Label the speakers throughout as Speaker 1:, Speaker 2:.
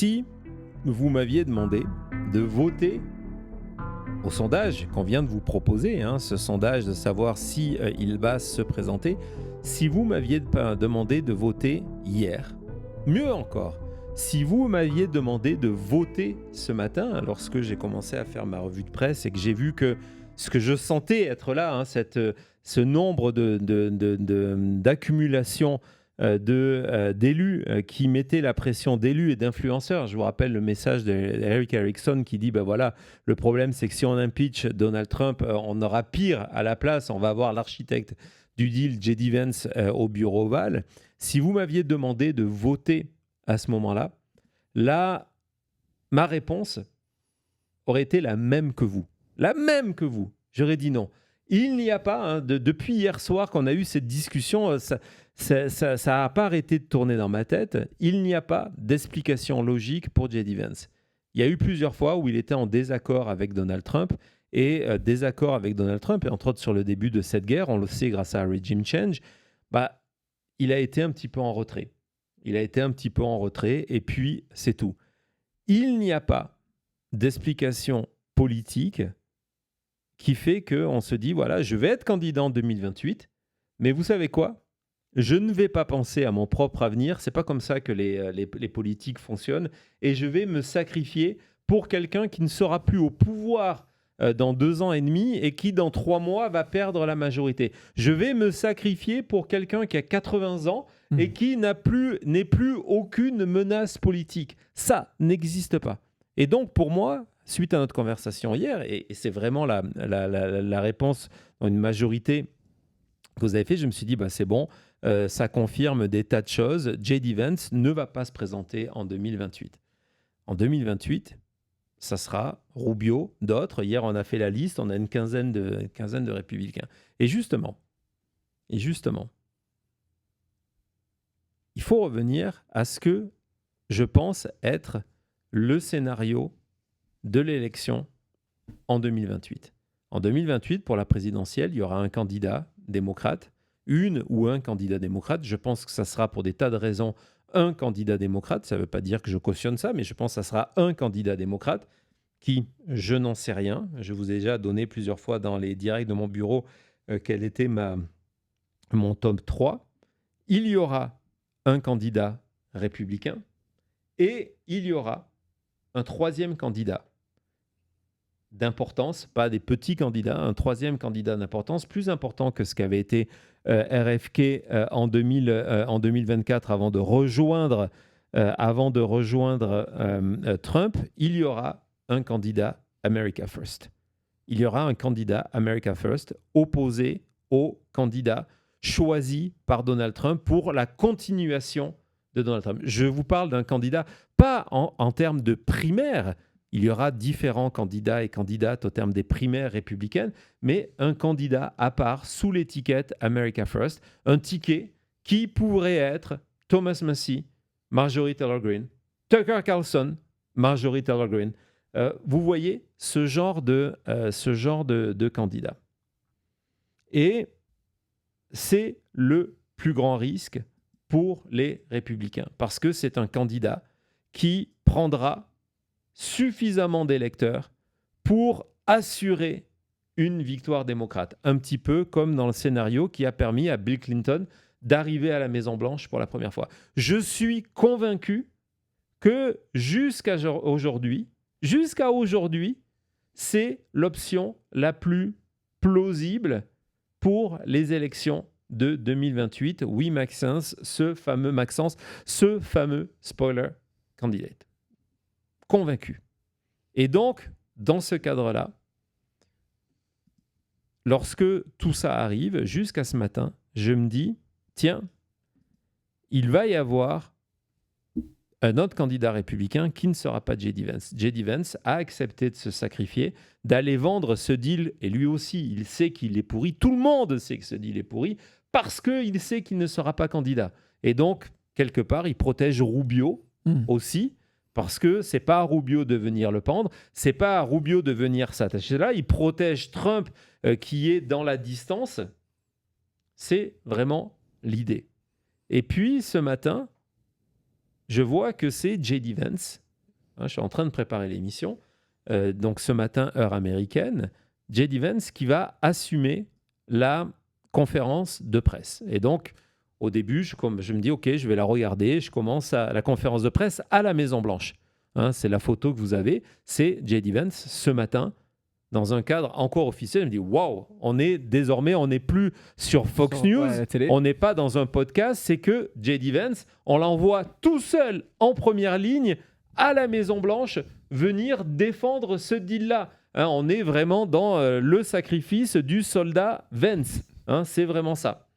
Speaker 1: Si vous m'aviez demandé de voter au sondage qu'on vient de vous proposer, ce sondage de savoir si il va se présenter, si vous m'aviez demandé de voter hier, mieux encore, si vous m'aviez demandé de voter ce matin, lorsque j'ai commencé à faire ma revue de presse et que j'ai vu que ce que je sentais être là, ce nombre d'accumulation d'élus qui mettaient la pression d'élus et d'influenceurs. Je vous rappelle le message d'Eric Erickson qui dit, voilà, le problème c'est que si on impeach Donald Trump, on aura pire à la place, on va avoir l'architecte du deal, J.D. Vance, au bureau Oval. Si vous m'aviez demandé de voter à ce moment-là, ma réponse aurait été la même que vous. La même que vous. J'aurais dit non. Il n'y a pas, depuis hier soir qu'on a eu cette discussion, ça n'a pas arrêté de tourner dans ma tête. Il n'y a pas d'explication logique pour J.D. Vance. Il y a eu plusieurs fois où il était en désaccord avec Donald Trump et entre autres sur le début de cette guerre, on le sait grâce à Regime Change, il a été un petit peu en retrait. Et puis c'est tout. Il n'y a pas d'explication politique qui fait qu'on se dit, voilà, je vais être candidat en 2028, mais vous savez quoi ? Je ne vais pas penser à mon propre avenir, c'est pas comme ça que les politiques fonctionnent, et je vais me sacrifier pour quelqu'un qui ne sera plus au pouvoir dans 2 ans et demi et qui, dans 3 mois, va perdre la majorité. Je vais me sacrifier pour quelqu'un qui a 80 ans et qui n'est plus aucune menace politique. Ça n'existe pas. Et donc, pour moi, suite à notre conversation hier, et c'est vraiment la réponse dans une majorité que vous avez fait, je me suis dit, c'est bon, ça confirme des tas de choses. J.D. Vance ne va pas se présenter en 2028. En 2028, ça sera Rubio, d'autres. Hier, on a fait la liste, on a une quinzaine de républicains. Et justement, il faut revenir à ce que je pense être le scénario de l'élection en 2028. En 2028, pour la présidentielle, il y aura un candidat démocrate, une ou un candidat démocrate. Je pense que ça sera pour des tas de raisons un candidat démocrate. Ça ne veut pas dire que je cautionne ça, mais je pense que ça sera un candidat démocrate qui, je n'en sais rien. Je vous ai déjà donné plusieurs fois dans les directs de mon bureau quel était mon top 3. Il y aura un candidat républicain et il y aura un troisième candidat d'importance, pas des petits candidats, un troisième candidat d'importance, plus important que ce qu'avait été RFK en 2024 avant de rejoindre Trump. Il y aura un candidat America First. Il y aura un candidat America First opposé au candidat choisi par Donald Trump pour la continuation de Donald Trump. Je vous parle d'un candidat, pas en termes de primaire. Il y aura différents candidats et candidates au terme des primaires républicaines, mais un candidat à part sous l'étiquette America First, un ticket qui pourrait être Thomas Massie, Marjorie Taylor Greene, Tucker Carlson, Marjorie Taylor Greene. Vous voyez ce genre de candidat. Et c'est le plus grand risque pour les républicains, parce que c'est un candidat qui prendra suffisamment d'électeurs pour assurer une victoire démocrate. Un petit peu comme dans le scénario qui a permis à Bill Clinton d'arriver à la Maison-Blanche pour la première fois. Je suis convaincu que jusqu'à aujourd'hui, c'est l'option la plus plausible pour les élections de 2028. Oui, Maxence, ce fameux spoiler candidate. Convaincu. Et donc, dans ce cadre-là, lorsque tout ça arrive, jusqu'à ce matin, je me dis, tiens, il va y avoir un autre candidat républicain qui ne sera pas J.D. Vance. J.D. Vance a accepté de se sacrifier, d'aller vendre ce deal, et lui aussi, il sait qu'il est pourri. Tout le monde sait que ce deal est pourri, parce qu'il sait qu'il ne sera pas candidat. Et donc, quelque part, il protège Rubio aussi, parce que c'est pas à Rubio de venir le pendre, c'est pas à Rubio de venir s'attacher là. Il protège Trump qui est dans la distance. C'est vraiment l'idée. Et puis ce matin, je vois que c'est J.D. Vance hein, je suis en train de préparer l'émission, donc ce matin, heure américaine, J.D. Vance qui va assumer la conférence de presse. Et donc, au début, je me dis, OK, je vais la regarder. Je commence la conférence de presse à la Maison-Blanche. Hein, c'est la photo que vous avez. C'est J.D. Vance ce matin, dans un cadre encore officiel. Je me dis, waouh, on n'est plus sur Fox News.
Speaker 2: Ouais, la télé.
Speaker 1: On n'est pas dans un podcast. C'est que J.D. Vance, on l'envoie tout seul en première ligne à la Maison-Blanche venir défendre ce deal-là. Hein, on est vraiment dans le sacrifice du soldat Vance. Hein, c'est vraiment ça.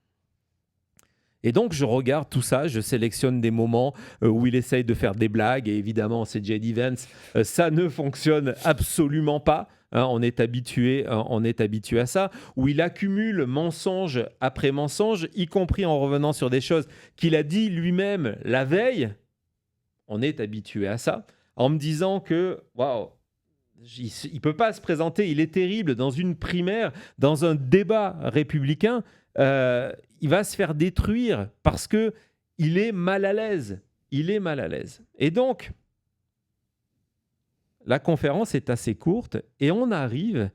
Speaker 1: Et donc, je regarde tout ça, je sélectionne des moments où il essaye de faire des blagues. Et évidemment, c'est J.D. Vance. Ça ne fonctionne absolument pas. Hein, on est habitué à ça. Où il accumule mensonge après mensonge, y compris en revenant sur des choses qu'il a dit lui-même la veille. On est habitué à ça. En me disant que, waouh, il ne peut pas se présenter, il est terrible dans une primaire, dans un débat républicain. Il va se faire détruire parce qu'il est mal à l'aise. Il est mal à l'aise. Et donc, la conférence est assez courte et on arrive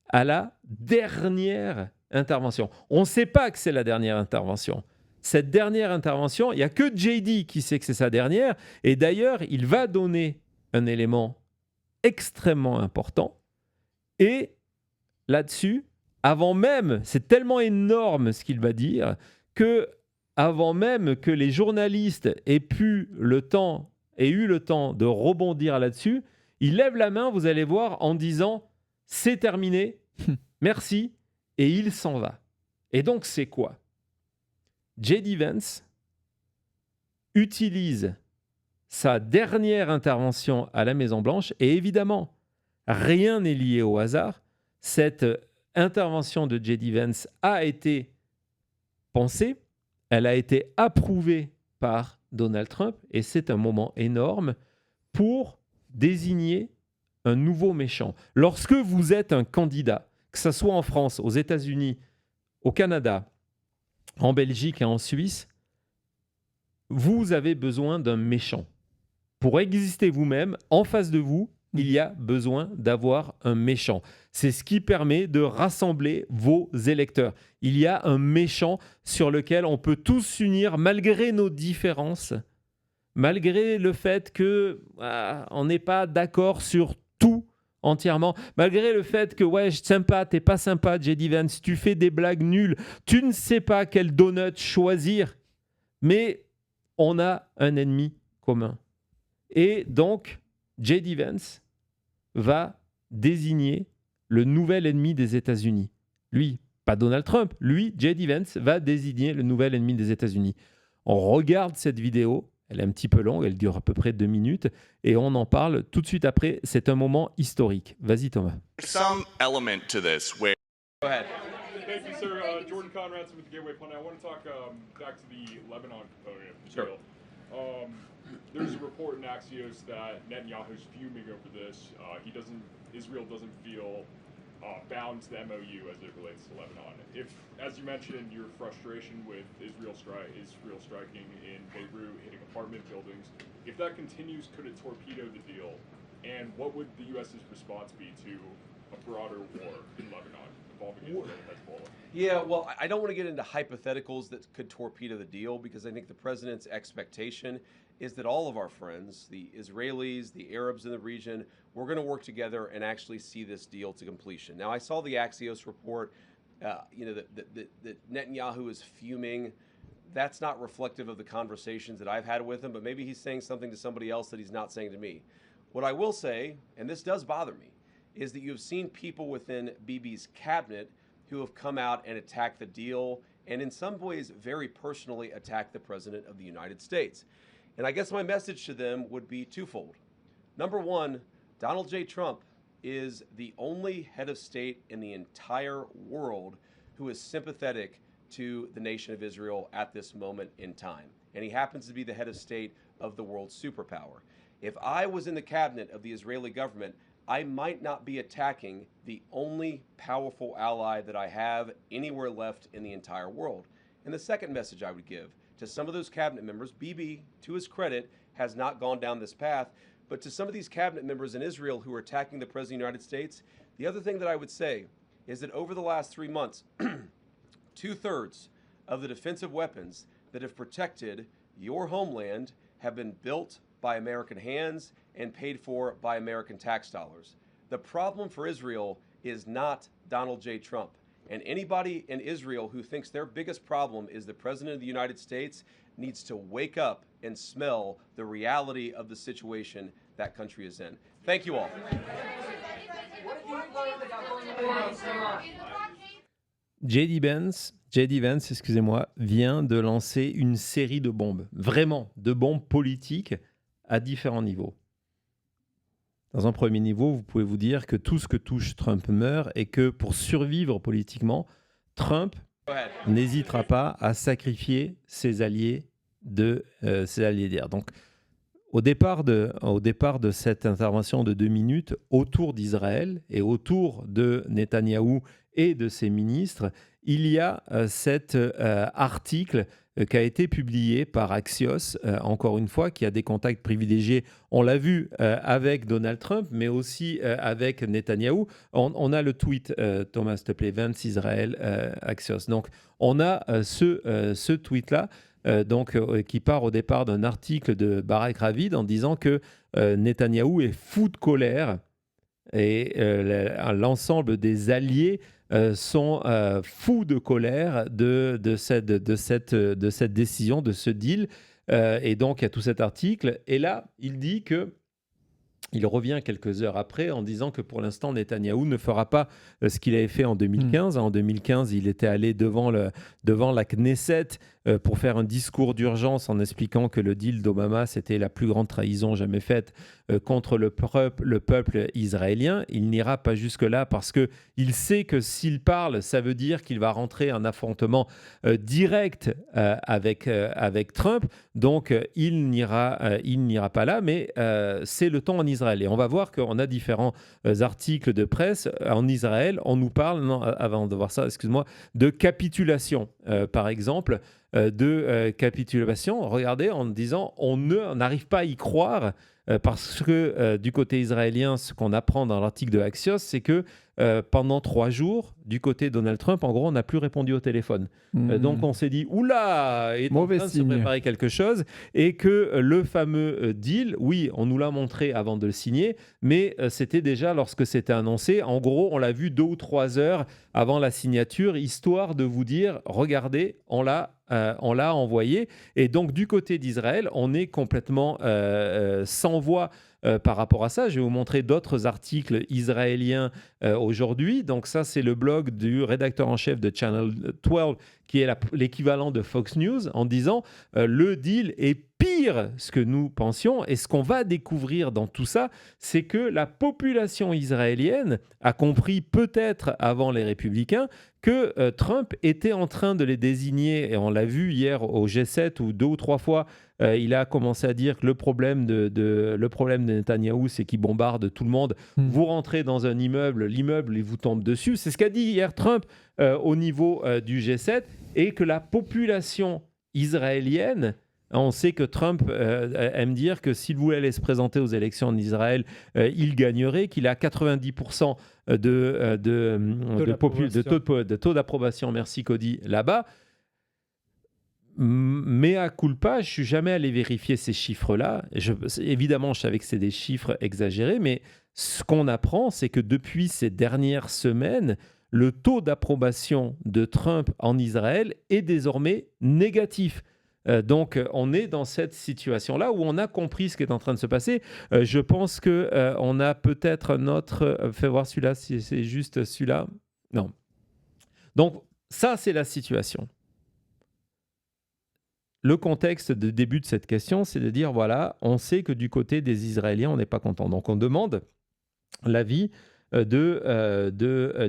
Speaker 1: à la dernière intervention. On ne sait pas que c'est la dernière intervention. Cette dernière intervention, il n'y a que JD qui sait que c'est sa dernière. Et d'ailleurs, il va donner un élément extrêmement important. Et là-dessus, avant même, c'est tellement énorme ce qu'il va dire, que avant même que les journalistes aient eu le temps de rebondir là-dessus, il lève la main, vous allez voir, en disant « c'est terminé, merci », et il s'en va. Et donc, c'est quoi? J.D. Vance utilise sa dernière intervention à la Maison-Blanche, et évidemment, rien n'est lié au hasard. Cette intervention de J.D. Vance a été pensée, elle a été approuvée par Donald Trump, et c'est un moment énorme pour désigner un nouveau méchant. Lorsque vous êtes un candidat, que ce soit en France, aux États-Unis, au Canada, en Belgique et en Suisse, vous avez besoin d'un méchant. Pour exister vous-même, en face de vous, il y a besoin d'avoir un méchant. C'est ce qui permet de rassembler vos électeurs. Il y a un méchant sur lequel on peut tous s'unir malgré nos différences, malgré le fait qu'on n'est pas d'accord sur tout entièrement, malgré le fait que ouais, je t'aime pas, t'es pas sympa, J.D. Vance, tu fais des blagues nulles, tu ne sais pas quel donut choisir, mais on a un ennemi commun. Et donc, J.D. Vance va désigner le nouvel ennemi des États-Unis. Lui, pas Donald Trump, lui, J.D. Vance, va désigner le nouvel ennemi des États-Unis. On regarde cette vidéo, elle est un petit peu longue, elle dure à peu près 2 minutes, et on en parle tout de suite après. C'est un moment historique. Vas-y, Thomas.
Speaker 3: Some element to this where.
Speaker 4: Go ahead.
Speaker 5: Thank you, sir. Jordan Conradson with the Gateway Pundit. I want to talk back to the Lebanon component of the
Speaker 4: Sure.
Speaker 5: deal. There's a report in Axios that Netanyahu's fuming over this. Israel doesn't feel bound to the MOU as it relates to Lebanon. If, as you mentioned, your frustration with Israel striking in Beirut, hitting apartment buildings, if that continues, could it torpedo the deal? And what would the U.S.'s response be to a broader war in Lebanon involving Israel and Hezbollah?
Speaker 4: Yeah, well, I don't want to get into hypotheticals that could torpedo the deal because I think the president's expectation is that all of our friends, the Israelis, the Arabs in the region, we're going to work together and actually see this deal to completion. Now, I saw the Axios report, that Netanyahu is fuming. That's not reflective of the conversations that I've had with him, but maybe he's saying something to somebody else that he's not saying to me. What I will say, and this does bother me, is that you have seen people within Bibi's cabinet who have come out and attacked the deal and in some ways very personally attacked the President of the United States. And I guess my message to them would be twofold. Number one, Donald J. Trump is the only head of state in the entire world who is sympathetic to the nation of Israel at this moment in time. And he happens to be the head of state of the world's superpower. If I was in the cabinet of the Israeli government, I might not be attacking the only powerful ally that I have anywhere left in the entire world. And the second message I would give to some of those cabinet members, Bibi, to his credit, has not gone down this path, But to some of these cabinet members in Israel who are attacking the President of the United States, the other thing that I would say is that over the last 3 months, 2/3 of the defensive weapons that have protected your homeland have been built by American hands and paid for by American tax dollars. The problem for Israel is not Donald J. Trump. And anybody in Israel who thinks their biggest problem is the President of the United States needs to wake up and smell the reality of the situation that country is in. Thank you all.
Speaker 1: JD Vance, excusez-moi, vient de lancer une série de bombes, vraiment, de bombes politiques à différents niveaux. Dans un premier niveau, vous pouvez vous dire que tout ce que touche Trump meurt et que pour survivre politiquement, Trump n'hésitera pas à sacrifier ses alliés d'hier. Donc, au départ de cette intervention de 2 minutes, autour d'Israël et autour de Netanyahou et de ses ministres, il y a cet article qui a été publié par Axios, encore une fois, qui a des contacts privilégiés. On l'a vu avec Donald Trump, mais aussi avec Netanyahou. On a le tweet, Thomas, s'il te plaît, Vance Israël, Axios. Donc, on a ce tweet-là, qui part au départ d'un article de Barak Ravid en disant que Netanyahou est fou de colère et l'ensemble des alliés sont fous de colère de cette décision, de ce deal. Et donc, il y a tout cet article. Et là, il dit que il revient quelques heures après en disant que pour l'instant, Netanyahou ne fera pas ce qu'il avait fait en 2015. En 2015, il était allé devant la Knesset pour faire un discours d'urgence en expliquant que le deal d'Obama, c'était la plus grande trahison jamais faite contre le peuple israélien. Il n'ira pas jusque-là parce qu'il sait que s'il parle, ça veut dire qu'il va rentrer en affrontement direct avec Trump. Donc, il n'ira pas là, mais c'est le temps en Israël. Et on va voir qu'on a différents articles de presse en Israël. On nous parle, avant de voir ça, excuse-moi, de capitulation, par exemple. Capitulation, regardez, en disant on n'arrive pas à y croire parce que du côté israélien, ce qu'on apprend dans l'article de Axios, c'est que pendant 3 jours, du côté Donald Trump, en gros, on n'a plus répondu au téléphone. Donc on s'est dit, oula, il est en train de se préparer quelque chose, et que le fameux deal, oui, on nous l'a montré avant de le signer, mais c'était déjà lorsque c'était annoncé. En gros, on l'a vu 2 ou 3 heures avant la signature, histoire de vous dire, regardez, on l'a envoyé. Et donc, du côté d'Israël, on est complètement sans voix par rapport à ça. Je vais vous montrer d'autres articles israéliens aujourd'hui. Donc ça, c'est le blog du rédacteur en chef de Channel 12, qui est l'équivalent de Fox News, en disant le deal est pire ce que nous pensions. Et ce qu'on va découvrir dans tout ça, c'est que la population israélienne a compris, peut-être avant les républicains, que Trump était en train de les désigner, et on l'a vu hier au G7 où 2 ou 3 fois, il a commencé à dire que le problème de Netanyahou, c'est qu'il bombarde tout le monde. Vous rentrez dans un immeuble, l'immeuble, il vous tombe dessus. C'est ce qu'a dit hier Trump au niveau du G7, et que la population israélienne, on sait que Trump aime dire que s'il voulait aller se présenter aux élections en Israël, il gagnerait, qu'il a 90% de taux d'approbation, merci Cody, là-bas. Mea culpa, je ne suis jamais allé vérifier ces chiffres-là. Évidemment, je savais que c'est des chiffres exagérés, mais ce qu'on apprend, c'est que depuis ces dernières semaines, le taux d'approbation de Trump en Israël est désormais négatif. Donc, on est dans cette situation-là où on a compris ce qui est en train de se passer. Je pense qu'on a peut-être notre... fais voir celui-là, si c'est juste celui-là. Non. Donc, ça, c'est la situation. Le contexte de début de cette question, c'est de dire, voilà, on sait que du côté des Israéliens, on n'est pas content. Donc, on demande l'avis de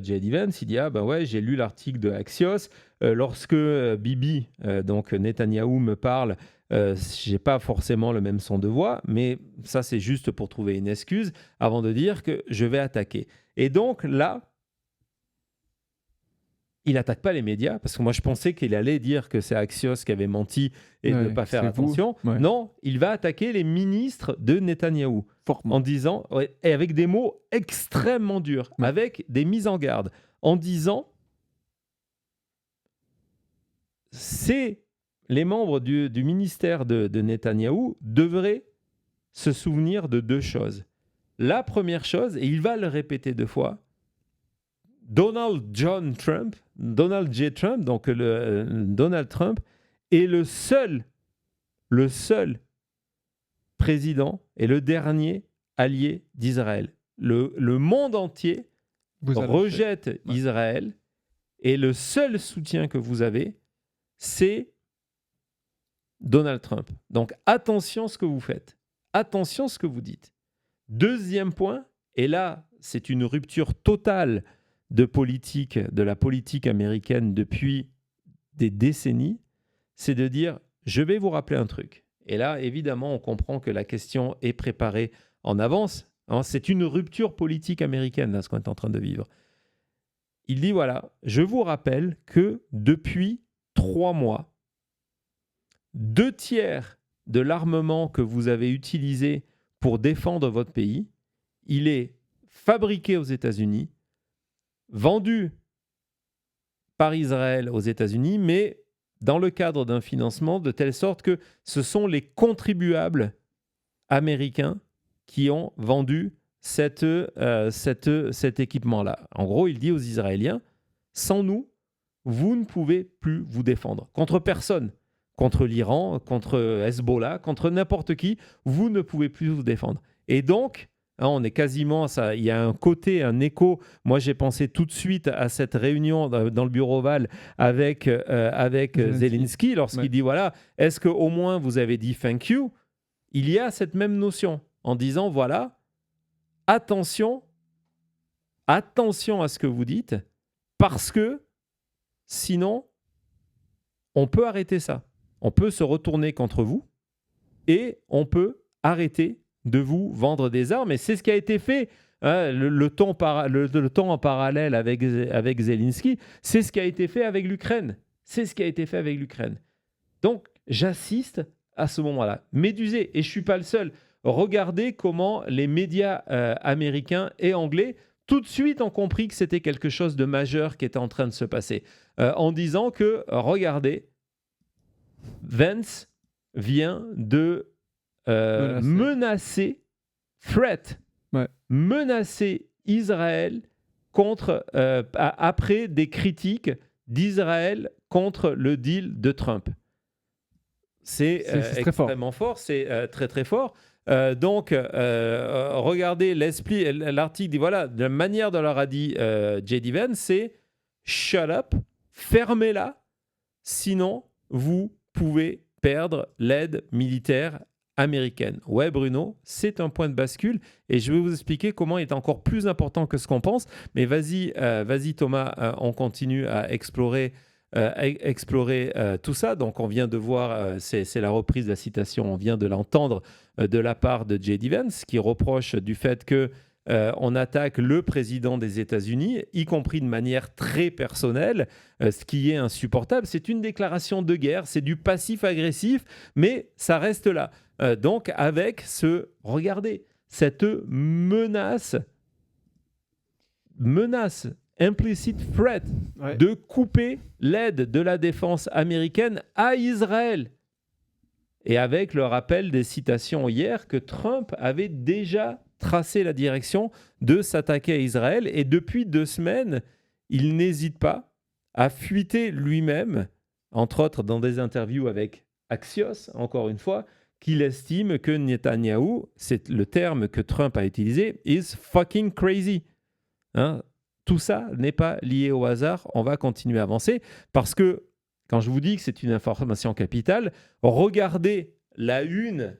Speaker 1: JD Vance. Il dit, ah ben ouais, j'ai lu l'article de Axios. Lorsque Bibi, donc Netanyahou, me parle, j'ai pas forcément le même son de voix, mais ça, c'est juste pour trouver une excuse avant de dire que je vais attaquer. Et donc là, il n'attaque pas les médias, parce que moi je pensais qu'il allait dire que c'est Axios qui avait menti et de ne pas faire attention. Ouais. Non, il va attaquer les ministres de Netanyahou. en disant, et avec des mots extrêmement durs, avec des mises en garde, en disant, les membres du ministère de Netanyahou devraient se souvenir de 2 choses. La première chose, et il va le répéter 2 fois, Donald J. Trump, donc Donald Trump, est le seul président et le dernier allié d'Israël. Le monde entier rejette Israël et le seul soutien que vous avez, c'est Donald Trump. Donc attention à ce que vous faites. Attention à ce que vous dites. Deuxième point, et là, c'est une rupture totale de la politique américaine depuis des décennies, c'est de dire, je vais vous rappeler un truc. Et là, évidemment, on comprend que la question est préparée en avance. C'est une rupture politique américaine, là, ce qu'on est en train de vivre. Il dit, voilà, je vous rappelle que depuis 3 mois, 2/3 de l'armement que vous avez utilisé pour défendre votre pays, il est fabriqué aux États-Unis, vendu par Israël aux États-Unis, mais dans le cadre d'un financement de telle sorte que ce sont les contribuables américains qui ont vendu cet équipement-là. En gros, il dit aux Israéliens, sans nous, vous ne pouvez plus vous défendre. Contre personne. Contre l'Iran, contre Hezbollah, contre n'importe qui, vous ne pouvez plus vous défendre. Et donc, on est quasiment, il y a un côté, un écho. Moi, j'ai pensé tout de suite à cette réunion dans le bureau Oval avec Zelensky, lorsqu'il dit, voilà, est-ce qu'au moins vous avez dit thank you? Il y a cette même notion en disant, voilà, attention à ce que vous dites, parce que sinon, on peut arrêter ça. On peut se retourner contre vous et on peut arrêter de vous vendre des armes. Et c'est ce qui a été fait. Le temps en parallèle avec Zelensky, c'est ce qui a été fait avec l'Ukraine. Donc, j'assiste à ce moment-là. Médusé, et je ne suis pas le seul. Regardez comment les médias américains et anglais, tout de suite, ont compris que c'était quelque chose de majeur qui était en train de se passer. En disant que, regardez, Vance vient de menacer Israël après des critiques d'Israël contre le deal de Trump. C'est extrêmement fort, c'est très très fort. Donc, regardez l'article dit, voilà, la manière dont leur a dit J.D. Vance, c'est « shut up, fermez-la, sinon vous pouvez perdre l'aide militaire américaine. » Ouais, Bruno, c'est un point de bascule et je vais vous expliquer comment il est encore plus important que ce qu'on pense. Mais vas-y Thomas, on continue à explorer tout ça. Donc, on vient de voir, c'est la reprise de la citation, on vient de l'entendre de la part de J.D. Vance qui reproche du fait que on attaque le président des États-Unis, y compris de manière très personnelle, ce qui est insupportable. C'est une déclaration de guerre, c'est du passif-agressif, mais ça reste là. Donc, avec regardez, cette menace, implicit threat, de couper l'aide de la défense américaine à Israël. Et avec le rappel des citations hier que Trump avait déjà tracé la direction de s'attaquer à Israël. Et depuis 2 semaines, il n'hésite pas à fuiter lui-même, entre autres dans des interviews avec Axios, encore une fois, qu'il estime que Netanyahou, c'est le terme que Trump a utilisé, is fucking crazy. Tout ça n'est pas lié au hasard. On va continuer à avancer parce que, quand je vous dis que c'est une information capitale, regardez la une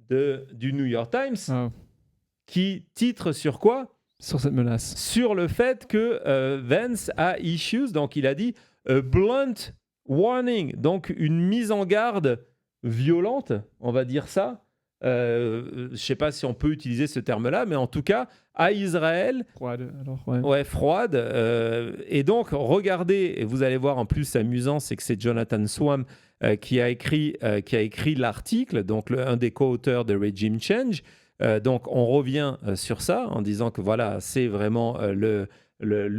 Speaker 1: du New York Times qui titre sur quoi ?
Speaker 2: Sur cette menace.
Speaker 1: Sur le fait que Vance a issues, donc il a dit a blunt warning, donc une mise en garde violente, on va dire ça. Je ne sais pas si on peut utiliser ce terme-là, mais en tout cas, à Israël.
Speaker 2: Froide, alors,
Speaker 1: ouais, froide. Et donc, regardez, et vous allez voir, en plus, c'est amusant, c'est que c'est Jonathan Swam qui a écrit l'article, donc un des co-auteurs de Regime Change, Donc, on revient sur ça en disant que voilà, c'est vraiment le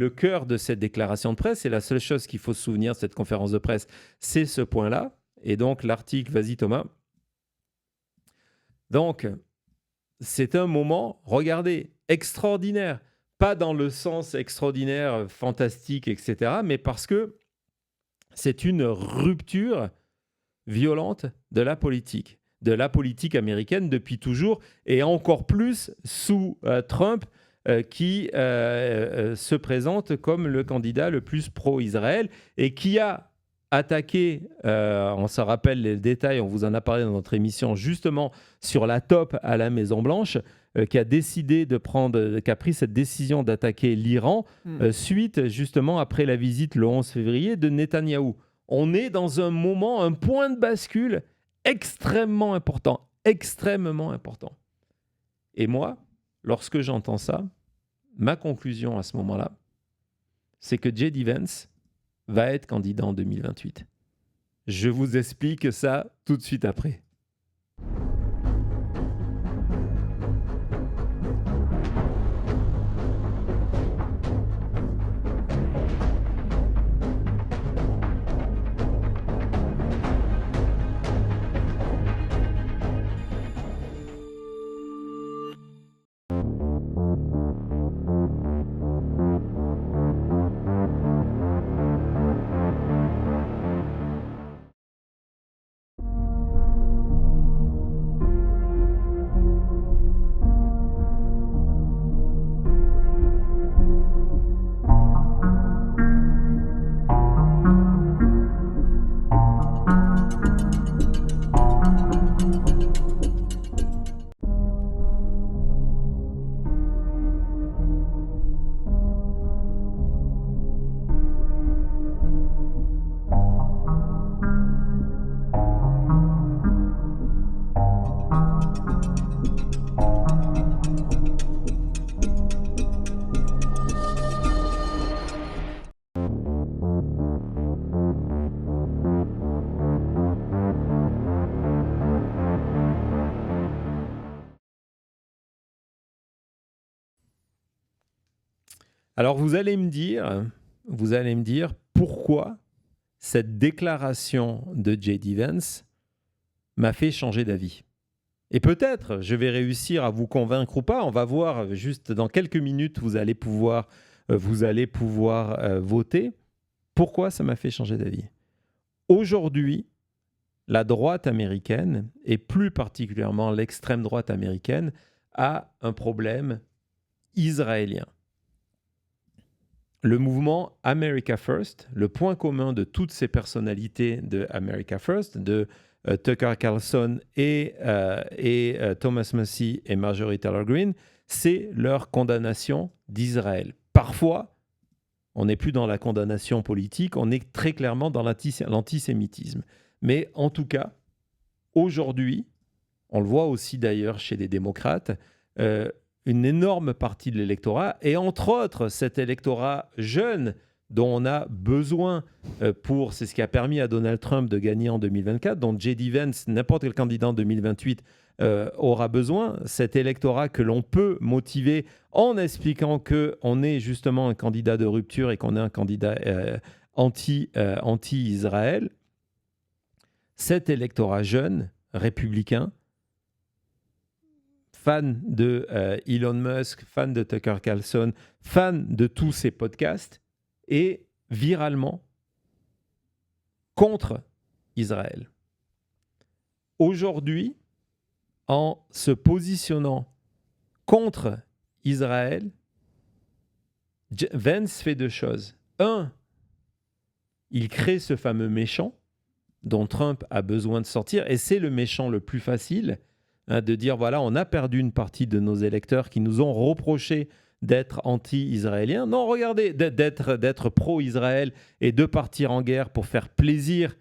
Speaker 1: cœur de cette déclaration de presse. Et la seule chose qu'il faut se souvenir de cette conférence de presse, c'est ce point-là. Et donc, l'article, vas-y Thomas. Donc, c'est un moment, regardez, extraordinaire. Pas dans le sens extraordinaire, fantastique, etc., mais parce que c'est une rupture violente de la politique américaine depuis toujours, et encore plus sous Trump, qui se présente comme le candidat le plus pro-Israël et qui a attaqué, on se rappelle les détails, on vous en a parlé dans notre émission, justement sur la top à la Maison-Blanche, qui a pris cette décision d'attaquer l'Iran suite justement après la visite le 11 février de Netanyahou. On est dans un moment, un point de bascule extrêmement important. Et moi, lorsque j'entends ça, ma conclusion à ce moment-là, c'est que J.D. Vance va être candidat en 2028. Je vous explique ça tout de suite après. Alors vous allez me dire pourquoi cette déclaration de J.D. Vance m'a fait changer d'avis. Et peut-être je vais réussir à vous convaincre ou pas. On va voir juste dans quelques minutes, vous allez pouvoir voter. Pourquoi ça m'a fait changer d'avis? Aujourd'hui, la droite américaine, et plus particulièrement l'extrême droite américaine, a un problème israélien. Le mouvement America First, le point commun de toutes ces personnalités de America First, de Tucker Carlson et Thomas Massie et Marjorie Taylor Greene, c'est leur condamnation d'Israël. Parfois, on n'est plus dans la condamnation politique, on est très clairement dans l'antisémitisme. Mais en tout cas, aujourd'hui, on le voit aussi d'ailleurs chez les démocrates, une énorme partie de l'électorat, et entre autres cet électorat jeune dont on a besoin c'est ce qui a permis à Donald Trump de gagner en 2024, dont J.D. Vance, n'importe quel candidat en 2028 aura besoin, cet électorat que l'on peut motiver en expliquant qu'on est justement un candidat de rupture et qu'on est un candidat anti-Israël. Cet électorat jeune, républicain, fan de Elon Musk, fan de Tucker Carlson, fan de tous ces podcasts, et viralement contre Israël. Aujourd'hui, en se positionnant contre Israël, Vance fait deux choses. Un, il crée ce fameux méchant dont Trump a besoin de sortir, et c'est le méchant le plus facile, de dire voilà, on a perdu une partie de nos électeurs qui nous ont reproché d'être anti-israéliens. Non, regardez, d'être pro-Israël et de partir en guerre pour faire plaisir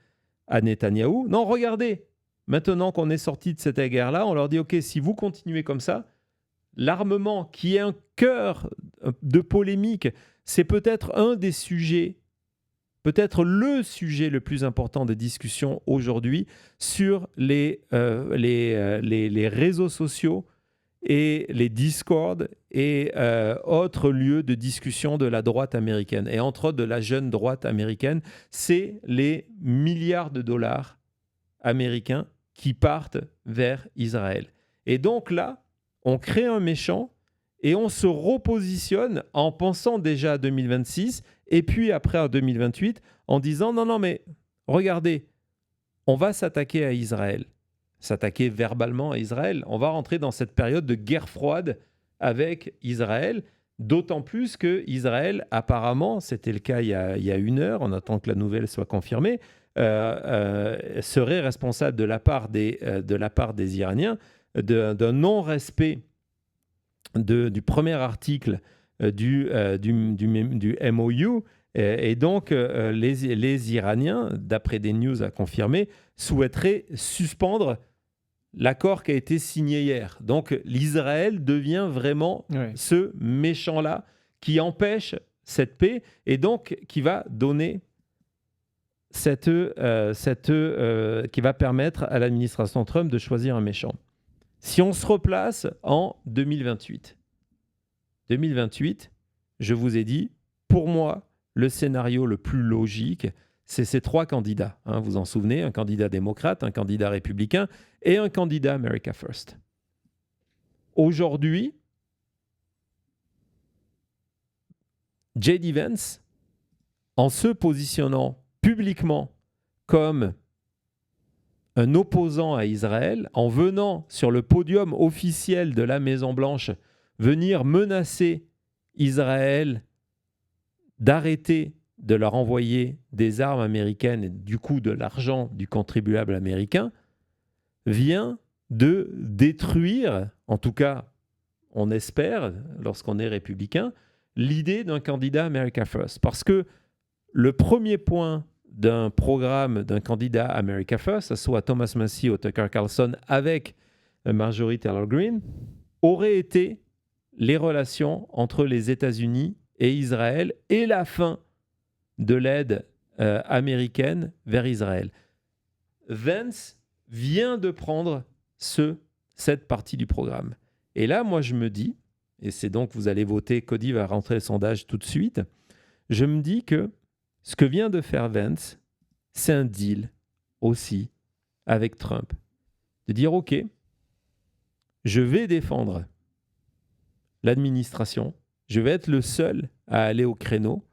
Speaker 1: à Netanyahou. Non, regardez, maintenant qu'on est sorti de cette guerre-là, on leur dit ok, si vous continuez comme ça, l'armement qui est un cœur de polémique, c'est peut-être un des sujets, peut-être le sujet le plus important de discussion aujourd'hui sur les réseaux sociaux et les discords et autres lieux de discussion de la droite américaine, et entre autres de la jeune droite américaine, c'est les milliards de dollars américains qui partent vers Israël. Et donc là, on crée un méchant et on se repositionne en pensant déjà à 2026 et puis après à 2028 en disant non, mais regardez, on va s'attaquer à Israël, s'attaquer verbalement à Israël. On va rentrer dans cette période de guerre froide avec Israël, d'autant plus que Israël, apparemment, c'était le cas il y a 1 heure, on attend que la nouvelle soit confirmée, serait responsable de la part des Iraniens d'un non-respect du premier article du MOU. Et donc, les Iraniens, d'après des news à confirmer, souhaiteraient suspendre l'accord qui a été signé hier. Donc, l'Israël devient vraiment ce méchant-là qui empêche cette paix et donc qui va donner qui va permettre à l'administration Trump de choisir un méchant. Si on se replace en 2028, je vous ai dit, pour moi, le scénario le plus logique, c'est ces 3 candidats. Vous vous en souvenez, un candidat démocrate, un candidat républicain et un candidat America First. Aujourd'hui, J.D. Vance, en se positionnant publiquement comme un opposant à Israël, en venant sur le podium officiel de la Maison-Blanche, venir menacer Israël d'arrêter de leur envoyer des armes américaines et du coup de l'argent du contribuable américain, vient de détruire, en tout cas on espère, lorsqu'on est républicain, l'idée d'un candidat America First. Parce que le premier point d'un programme d'un candidat America First, soit Thomas Massie ou Tucker Carlson avec Marjorie Taylor Greene, aurait été les relations entre les États-Unis et Israël et la fin de l'aide américaine vers Israël. Vance vient de prendre cette partie du programme. Et là, moi, je me dis, et c'est donc, vous allez voter, Cody va rentrer le sondage tout de suite, je me dis que ce que vient de faire Vance, c'est un deal aussi avec Trump. De dire, OK, je vais défendre l'administration, je vais être le seul à aller au créneau,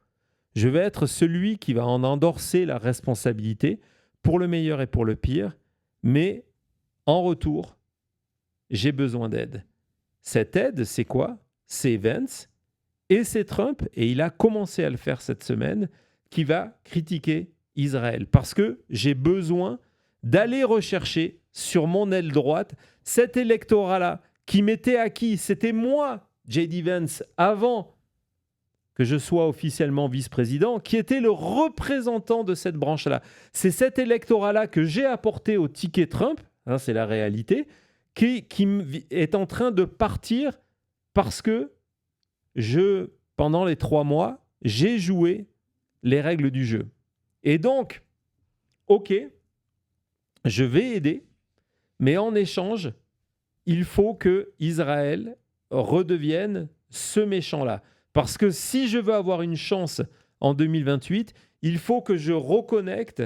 Speaker 1: je vais être celui qui va en endorser la responsabilité pour le meilleur et pour le pire, mais en retour, j'ai besoin d'aide. Cette aide, c'est quoi? C'est Vance et c'est Trump, et il a commencé à le faire cette semaine, qui va critiquer Israël. Parce que j'ai besoin d'aller rechercher sur mon aile droite cet électorat-là qui m'était acquis. C'était moi, J.D. Vance, avant que je sois officiellement vice-président, qui était le représentant de cette branche-là. C'est cet électorat-là que j'ai apporté au ticket Trump, c'est la réalité, qui est en train de partir parce que pendant les 3 mois, j'ai joué les règles du jeu. Et donc, OK, je vais aider, mais en échange, il faut que Israël redevienne ce méchant-là. Parce que si je veux avoir une chance en 2028, il faut que je reconnecte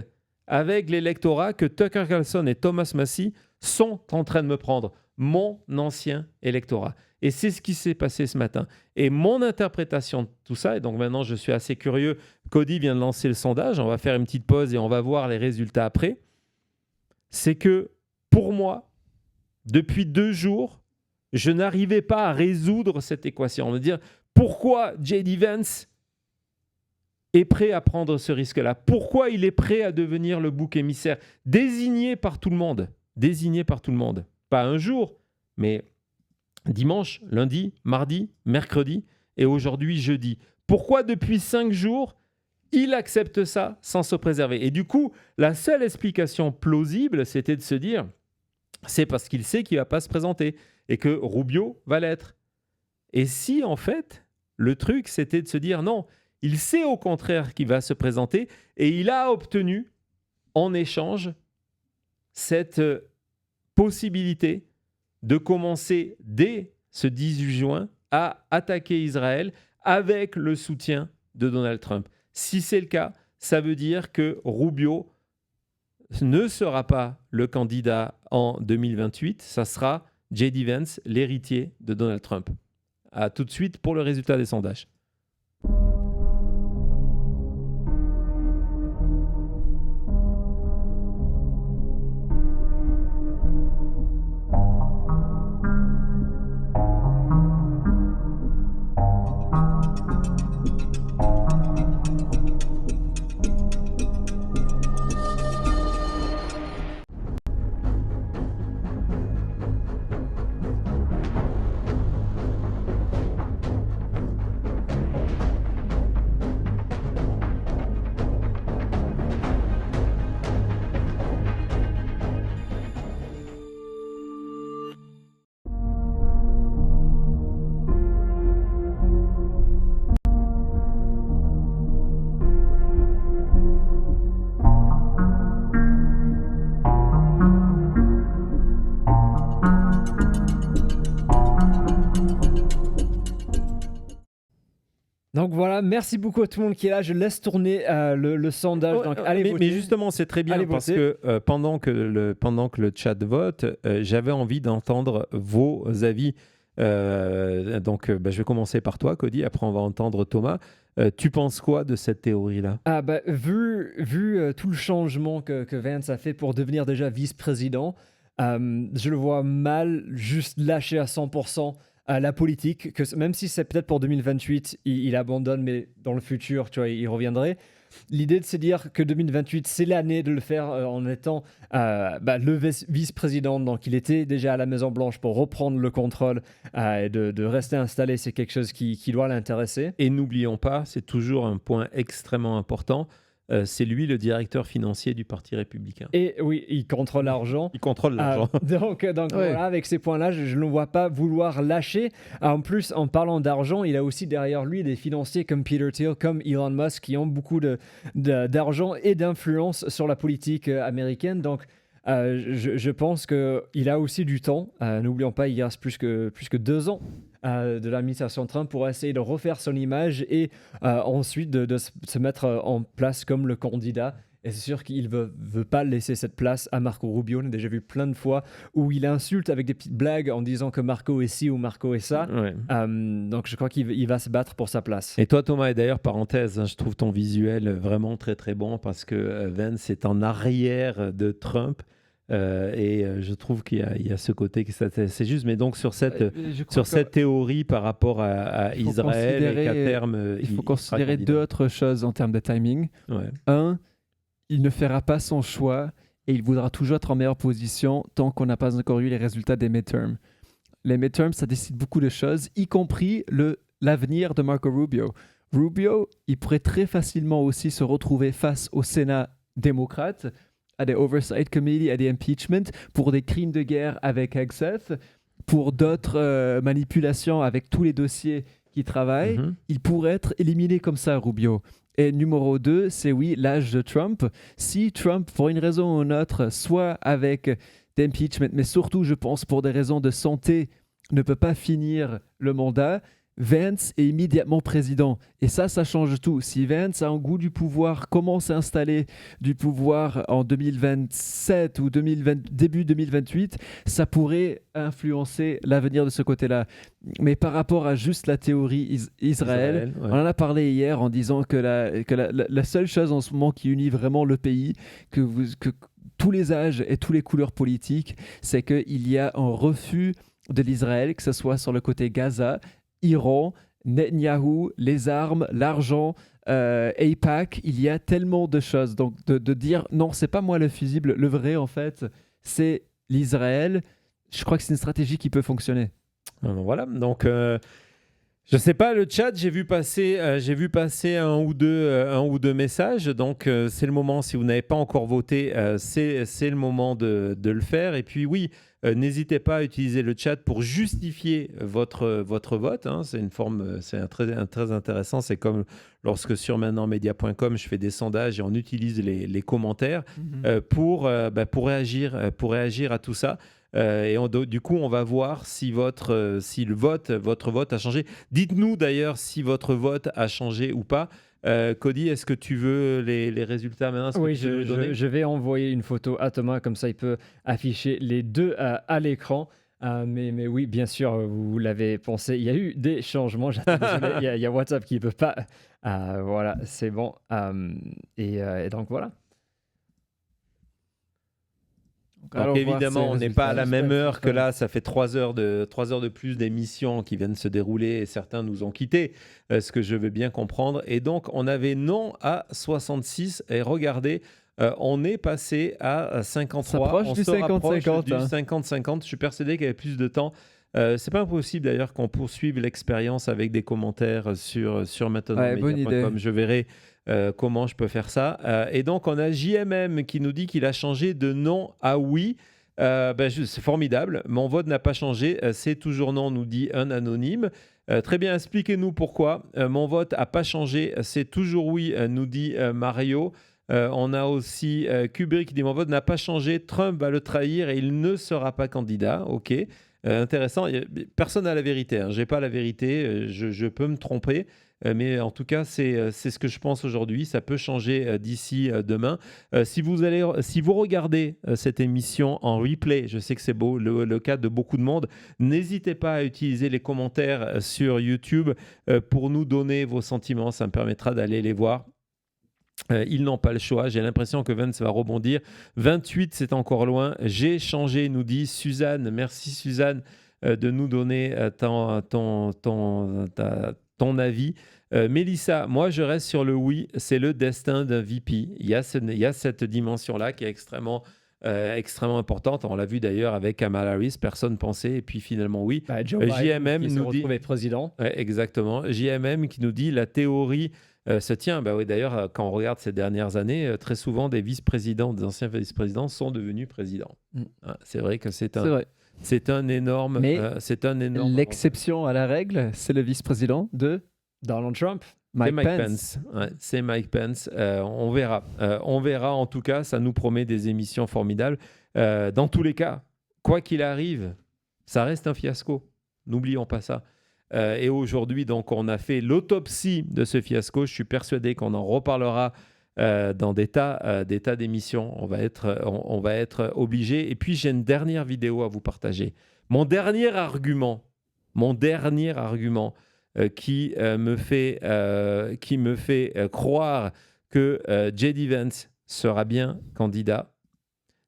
Speaker 1: avec l'électorat que Tucker Carlson et Thomas Massie sont en train de me prendre, mon ancien électorat. Et c'est ce qui s'est passé ce matin. Et mon interprétation de tout ça, et donc maintenant je suis assez curieux, Cody vient de lancer le sondage, on va faire une petite pause et on va voir les résultats après, c'est que pour moi, depuis 2 jours, je n'arrivais pas à résoudre cette équation. On va dire, pourquoi J.D. Vance est prêt à prendre ce risque-là? Pourquoi il est prêt à devenir le bouc émissaire? Désigné par tout le monde. Pas un jour, mais dimanche, lundi, mardi, mercredi et aujourd'hui jeudi. Pourquoi depuis 5 jours, il accepte ça sans se préserver? Et du coup, la seule explication plausible, c'était de se dire, c'est parce qu'il sait qu'il ne va pas se présenter et que Rubio va l'être. Et si, en fait, le truc, c'était de se dire, non, il sait au contraire qu'il va se présenter et il a obtenu en échange cette possibilité de commencer dès ce 18 juin à attaquer Israël avec le soutien de Donald Trump. Si c'est le cas, ça veut dire que Rubio ne sera pas le candidat en 2028, ça sera J.D. Vance, l'héritier de Donald Trump. À tout de suite pour le résultat des sondages.
Speaker 2: Donc voilà, merci beaucoup à tout le monde qui est là. Je laisse tourner le sondage. Donc, allez voter.
Speaker 1: Mais justement, c'est très bien
Speaker 2: Allez
Speaker 1: parce
Speaker 2: voter.
Speaker 1: que pendant que le chat vote, j'avais envie d'entendre vos avis. Donc, je vais commencer par toi, Cody. Après, on va entendre Thomas. Tu penses quoi de cette théorie-là?
Speaker 2: Vu tout le changement que Vance a fait pour devenir déjà vice-président, je le vois mal juste lâcher à 100% la politique, que même si c'est peut-être pour 2028, il abandonne, mais dans le futur, tu vois, il reviendrait. L'idée de se dire que 2028, c'est l'année de le faire en étant le vice-président, donc il était déjà à la Maison-Blanche pour reprendre le contrôle et de rester installé, c'est quelque chose qui doit l'intéresser.
Speaker 1: Et n'oublions pas, c'est toujours un point extrêmement important, c'est lui le directeur financier du Parti républicain.
Speaker 2: Et oui, il contrôle l'argent.
Speaker 1: Il contrôle l'argent.
Speaker 2: Donc voilà, avec ces points-là, je ne le vois pas vouloir lâcher. En plus, en parlant d'argent, il a aussi derrière lui des financiers comme Peter Thiel, comme Elon Musk, qui ont beaucoup d'argent et d'influence sur la politique américaine. Donc, je pense qu'il a aussi du temps. N'oublions pas, il reste plus que 2 ans de l'administration Trump pour essayer de refaire son image et ensuite de se mettre en place comme le candidat. Et c'est sûr qu'il ne veut pas laisser cette place à Marco Rubio. On a déjà vu plein de fois où il insulte avec des petites blagues en disant que Marco est ci ou Marco est ça.
Speaker 1: Ouais.
Speaker 2: Donc je crois qu'il va se battre pour sa place.
Speaker 1: Et toi, Thomas, et d'ailleurs, parenthèse, je trouve ton visuel vraiment très très bon parce que Vance est en arrière de Trump. Et je trouve qu'il y a ce côté que c'est juste. Mais donc sur cette théorie par rapport à Israël et qu'à terme,
Speaker 6: il faut
Speaker 1: sera
Speaker 6: considérer
Speaker 1: candidat.
Speaker 6: 2 autres choses en termes de timing.
Speaker 1: Ouais.
Speaker 6: Un, il ne fera pas son choix et il voudra toujours être en meilleure position tant qu'on n'a pas encore eu les résultats des midterms. Les midterms, ça décide beaucoup de choses, y compris l'avenir de Marco Rubio. Rubio, il pourrait très facilement aussi se retrouver face au Sénat démocrate, à des oversight committees, à des impeachments, pour des crimes de guerre avec Hegseth, pour d'autres manipulations avec tous les dossiers qui travaillent.
Speaker 1: Mhm.
Speaker 6: Il pourrait être éliminé comme ça, Rubio. Et numéro 2, c'est oui, l'âge de Trump. Si Trump, pour une raison ou une autre, soit avec d'impeachment, mais surtout, je pense, pour des raisons de santé, ne peut pas finir le mandat, Vance est immédiatement président. Et ça change tout. Si Vance a un goût du pouvoir, commence à installer du pouvoir en 2027 ou début 2028, ça pourrait influencer l'avenir de ce côté-là. Mais par rapport à juste la théorie Israël,
Speaker 1: ouais.
Speaker 6: on en a parlé hier en disant que la seule chose en ce moment qui unit vraiment le pays, que tous les âges et toutes les couleurs politiques, c'est qu'il y a un refus de l'Israël, que ce soit sur le côté Gaza, Iran, Netanyahou, les armes, l'argent, AIPAC, il y a tellement de choses. Donc de dire non, c'est pas moi le fusible, le vrai en fait, c'est l'Israël. Je crois que c'est une stratégie qui peut fonctionner.
Speaker 1: Voilà, donc je sais pas, le chat, j'ai vu passer un ou deux messages, donc c'est le moment, si vous n'avez pas encore voté, c'est le moment de le faire. Et puis oui, n'hésitez pas à utiliser le chat pour justifier votre vote, hein. C'est une forme, c'est très intéressant. C'est comme lorsque sur maintenantmedia.com, je fais des sondages et on utilise les commentaires pour réagir à tout ça. Du coup, on va voir si votre vote a changé. Dites-nous d'ailleurs si votre vote a changé ou pas. Cody, est-ce que tu veux les résultats maintenant? Est-ce que
Speaker 2: Oui,
Speaker 1: tu peux nous donner
Speaker 2: je vais envoyer une photo à Thomas, comme ça il peut afficher les deux à l'écran. Mais oui, bien sûr, vous l'avez pensé, il y a eu des changements. J'attends, désolé, il y a WhatsApp qui ne peut pas. Voilà, c'est bon. Et donc voilà.
Speaker 1: Donc évidemment, on n'est pas à la même heure que là. Ça fait 3 heures de plus d'émissions qui viennent se dérouler et certains nous ont quittés, ce que je veux bien comprendre. Et donc, on avait non à 66 et regardez, on est passé à 53. On
Speaker 6: du
Speaker 1: se rapproche
Speaker 6: 50-50,
Speaker 1: du
Speaker 6: hein.
Speaker 1: 50-50. Je suis persuadé qu'il y avait plus de temps. C'est pas impossible d'ailleurs qu'on poursuive l'expérience avec des commentaires sur maintenant-media.com. Je verrai comment je peux faire ça. Et donc, on a JMM qui nous dit qu'il a changé de non à oui. C'est formidable. Mon vote n'a pas changé. C'est toujours non, nous dit un anonyme. Très bien, expliquez-nous pourquoi. Mon vote n'a pas changé. C'est toujours oui, nous dit Mario. On a aussi Kubrick qui dit mon vote n'a pas changé. Trump va le trahir et il ne sera pas candidat. OK. Intéressant. Personne n'a la vérité. Hein. Je n'ai pas la vérité. Je peux me tromper. Mais en tout cas, c'est ce que je pense aujourd'hui. Ça peut changer d'ici demain. Si vous regardez cette émission en replay, je sais que c'est le cas de beaucoup de monde, n'hésitez pas à utiliser les commentaires sur YouTube pour nous donner vos sentiments. Ça me permettra d'aller les voir. Ils n'ont pas le choix. J'ai l'impression que Vance va rebondir. 28, c'est encore loin. J'ai changé, nous dit Suzanne. Merci Suzanne de nous donner ton avis. Mélissa, moi je reste sur le oui. C'est le destin d'un VP. Il y a cette dimension-là qui est extrêmement importante. On l'a vu d'ailleurs avec Kamala Harris. Personne pensait. Et puis finalement, oui.
Speaker 2: Joe Biden
Speaker 1: JMM
Speaker 2: qui
Speaker 1: nous
Speaker 2: se
Speaker 1: dit...
Speaker 2: retrouvait président.
Speaker 1: Ouais, exactement. JMM qui nous dit la théorie se tient. Oui, d'ailleurs, quand on regarde ces dernières années, très souvent, des vice-présidents, des anciens vice-présidents sont devenus présidents. C'est vrai que c'est un énorme...
Speaker 6: Mais
Speaker 1: c'est un énorme...
Speaker 6: l'exception à la règle, c'est le vice-président de
Speaker 2: Donald Trump.
Speaker 6: Mike Pence.
Speaker 1: Ouais, c'est Mike Pence. On verra. On verra. En tout cas, ça nous promet des émissions formidables. Dans tous les cas, quoi qu'il arrive, ça reste un fiasco. N'oublions pas ça. Et aujourd'hui, donc, on a fait l'autopsie de ce fiasco. Je suis persuadé qu'on en reparlera dans des tas d'émissions. On va être obligé. Et puis, j'ai une dernière vidéo à vous partager. Mon dernier argument qui me fait croire que J.D. Vance sera bien candidat,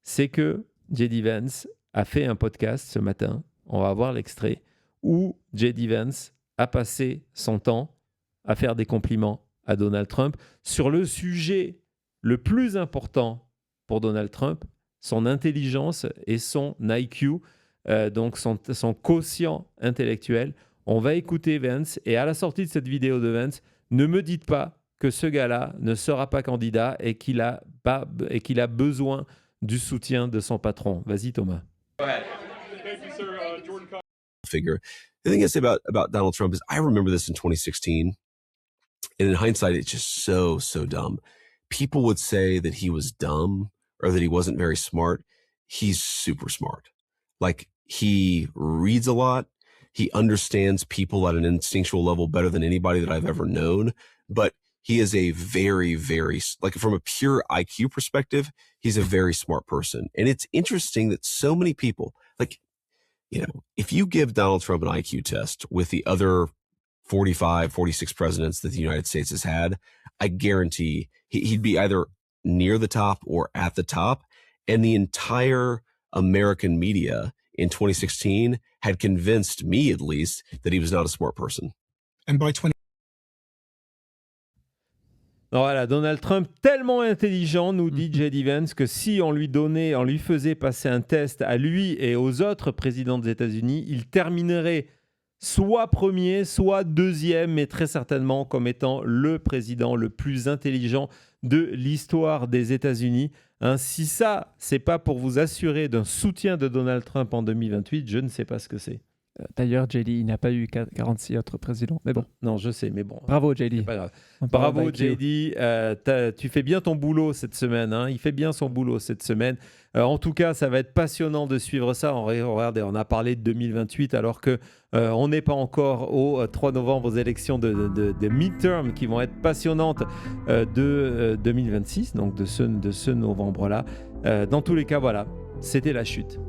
Speaker 1: c'est que J.D. Vance a fait un podcast ce matin. On va voir l'extrait où J.D. Vance a passé son temps à faire des compliments à Donald Trump sur le sujet le plus important pour Donald Trump, son intelligence et son IQ, donc son quotient intellectuel. On va écouter Vance et à la sortie de cette vidéo de Vance, ne me dites pas que ce gars-là ne sera pas candidat et qu'il a besoin du soutien de son patron. Vas-y Thomas.
Speaker 5: Thank you, sir. Jordan Cox.
Speaker 7: Figure. The thing I say about Donald Trump is I remember this in 2016. And in hindsight, it's just so dumb. People would say that he was dumb or that he wasn't very smart. He's super smart. Like, he reads a lot. He understands people at an instinctual level better than anybody that I've ever known. But he is a very, very, like, from a pure IQ perspective, he's a very smart person. And it's interesting that so many people, like, you know, if you give Donald Trump an IQ test with the other 45, 46 presidents that the United States has had, I guarantee he'd be either near the top or at the top. And the entire American media in 2016 had convinced me, at least, that he was not a smart person.
Speaker 8: And by 20
Speaker 1: Voilà, Donald Trump, tellement intelligent, nous dit J.D. Vance, que si on lui faisait passer un test à lui et aux autres présidents des États-Unis, il terminerait soit premier, soit deuxième, mais très certainement comme étant le président le plus intelligent de l'histoire des États-Unis. Hein, si ça, c'est pas pour vous assurer d'un soutien de Donald Trump en 2028, je ne sais pas ce que c'est.
Speaker 6: D'ailleurs, JD, il n'a pas eu 46 autres présidents. Mais bon,
Speaker 1: Non, je sais, mais bon.
Speaker 6: bravo
Speaker 1: C'est
Speaker 6: JD.
Speaker 1: pas grave.
Speaker 6: On parle
Speaker 1: Bravo
Speaker 6: d'IQ.
Speaker 1: JD, tu fais bien ton boulot cette semaine. Hein. Il fait bien son boulot cette semaine. En tout cas, ça va être passionnant de suivre ça. Regardez, on a parlé de 2028 alors que on n'est pas encore au 3 novembre aux élections de midterm qui vont être passionnantes de 2026, donc de ce novembre-là. Dans tous les cas, voilà, c'était la chute.